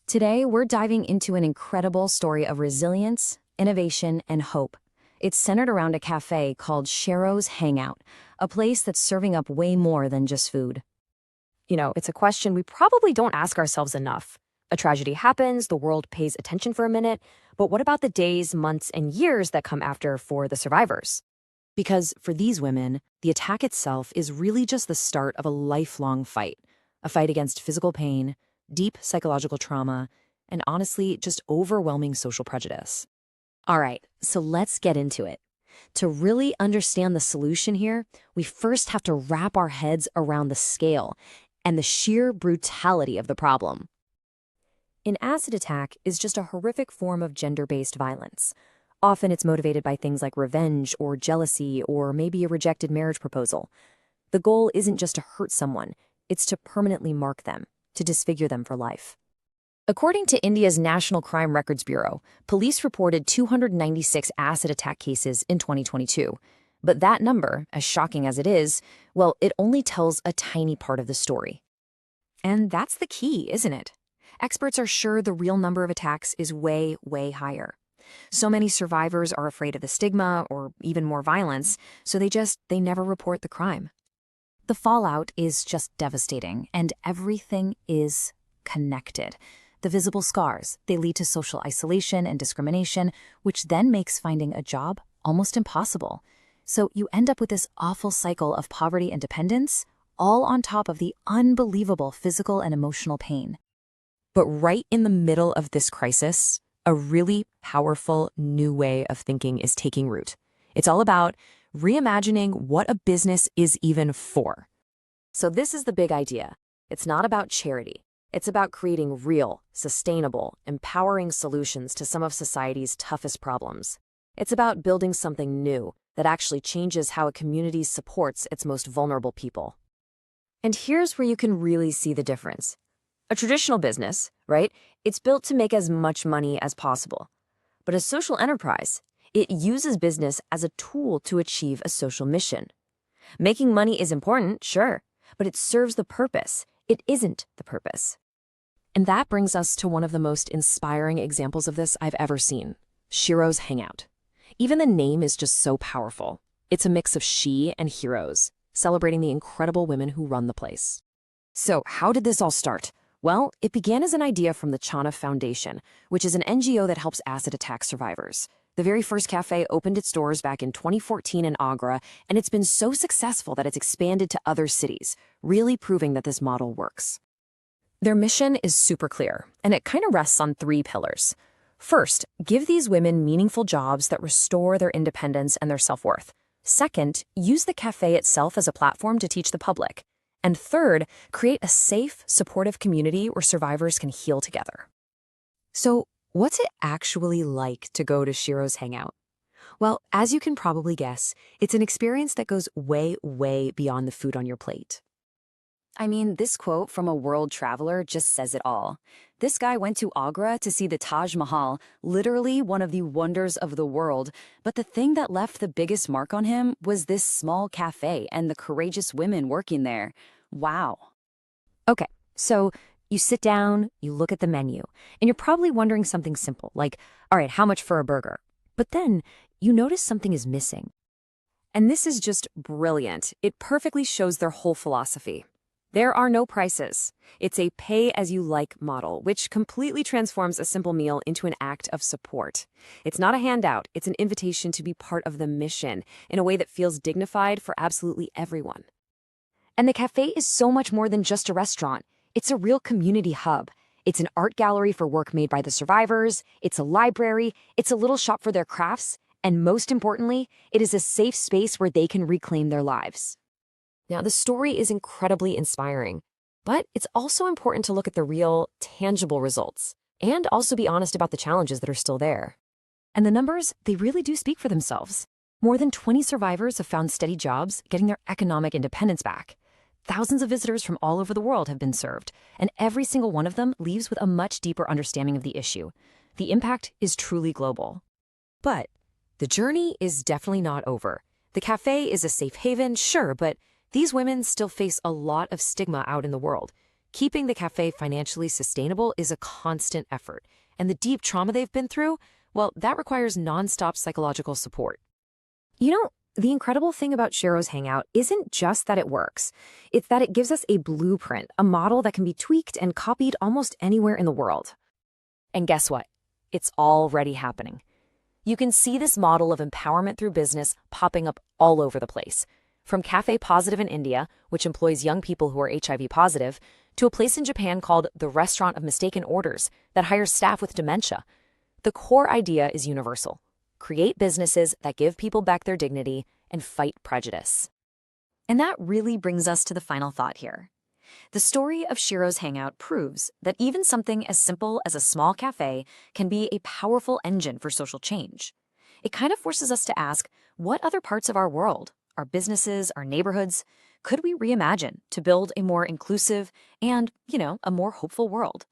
Today, we're diving into an incredible story of resilience, innovation, and hope. It's centered around a cafe called Sheroes Hangout, a place that's serving up way more than just food. It's a question we probably don't ask ourselves enough. A tragedy happens, the world pays attention for a minute, but what about the days, months, and years that come after for the survivors? Because for these women, the attack itself is really just the start of a lifelong fight. A fight against physical pain, deep psychological trauma, and honestly, just overwhelming social prejudice. All right, so let's get into it. To really understand the solution here, we first have to wrap our heads around the scale and the sheer brutality of the problem. An acid attack is just a horrific form of gender-based violence. Often it's motivated by things like revenge or jealousy or maybe a rejected marriage proposal. The goal isn't just to hurt someone, it's to permanently mark them, to disfigure them for life. According to India's National Crime Records Bureau, police reported 296 acid attack cases in 2022. But that number, as shocking as it is, well, it only tells a tiny part of the story. And that's the key, isn't it? Experts are sure the real number of attacks is way, way higher. So many survivors are afraid of the stigma or even more violence, so they never report the crime. The fallout is just devastating, and everything is connected. The visible scars, they lead to social isolation and discrimination, which then makes finding a job almost impossible. So you end up with this awful cycle of poverty and dependence, all on top of the unbelievable physical and emotional pain. But right in the middle of this crisis, a really powerful new way of thinking is taking root. It's all about reimagining what a business is even for. So this is the big idea. It's not about charity. It's about creating real, sustainable, empowering solutions to some of society's toughest problems. It's about building something new that actually changes how a community supports its most vulnerable people. And here's where you can really see the difference. A traditional business, right? It's built to make as much money as possible. But a social enterprise, it uses business as a tool to achieve a social mission. Making money is important, sure, but it serves the purpose. It isn't the purpose. And that brings us to one of the most inspiring examples of this I've ever seen, Sheroes Hangout. Even the name is just so powerful. It's a mix of she and heroes, celebrating the incredible women who run the place. So how did this all start? Well, it began as an idea from the Chana Foundation, which is an NGO that helps acid attack survivors. The very first cafe opened its doors back in 2014 in Agra, and it's been so successful that it's expanded to other cities, really proving that this model works. Their mission is super clear, and it kind of rests on 3 pillars. First, give these women meaningful jobs that restore their independence and their self-worth. Second, use the cafe itself as a platform to teach the public. And third, create a safe, supportive community where survivors can heal together. So, what's it actually like to go to Sheroes Hangout? Well, as you can probably guess, it's an experience that goes way, way beyond the food on your plate. I mean, this quote from a world traveler just says it all. This guy went to Agra to see the Taj Mahal, literally one of the wonders of the world, but the thing that left the biggest mark on him was this small cafe and the courageous women working there. Wow. Okay, so you sit down, you look at the menu, and you're probably wondering something simple, like, all right, how much for a burger? But then you notice something is missing. And this is just brilliant. It perfectly shows their whole philosophy. There are no prices. It's a pay-as-you-like model, which completely transforms a simple meal into an act of support. It's not a handout, it's an invitation to be part of the mission in a way that feels dignified for absolutely everyone. And the cafe is so much more than just a restaurant. It's a real community hub. It's an art gallery for work made by the survivors, it's a library, it's a little shop for their crafts, and most importantly, it is a safe space where they can reclaim their lives. Now, the story is incredibly inspiring, but it's also important to look at the real, tangible results, and also be honest about the challenges that are still there. And the numbers, they really do speak for themselves. More than 20 survivors have found steady jobs, getting their economic independence back. Thousands of visitors from all over the world have been served, and every single one of them leaves with a much deeper understanding of the issue. The impact is truly global. But the journey is definitely not over. The cafe is a safe haven, sure, but these women still face a lot of stigma out in the world. Keeping the cafe financially sustainable is a constant effort, and the deep trauma they've been through, well, that requires nonstop psychological support. You know, the incredible thing about Sheroes Hangout isn't just that it works. It's that it gives us a blueprint, a model that can be tweaked and copied almost anywhere in the world. And guess what? It's already happening. You can see this model of empowerment through business popping up all over the place. From Cafe Positive in India, which employs young people who are HIV positive, to a place in Japan called the Restaurant of Mistaken Orders that hires staff with dementia. The core idea is universal. Create businesses that give people back their dignity and fight prejudice. And that really brings us to the final thought here. The story of Sheroes Hangout proves that even something as simple as a small cafe can be a powerful engine for social change. It kind of forces us to ask, what other parts of our world, our businesses, our neighborhoods, could we reimagine to build a more inclusive and, a more hopeful world?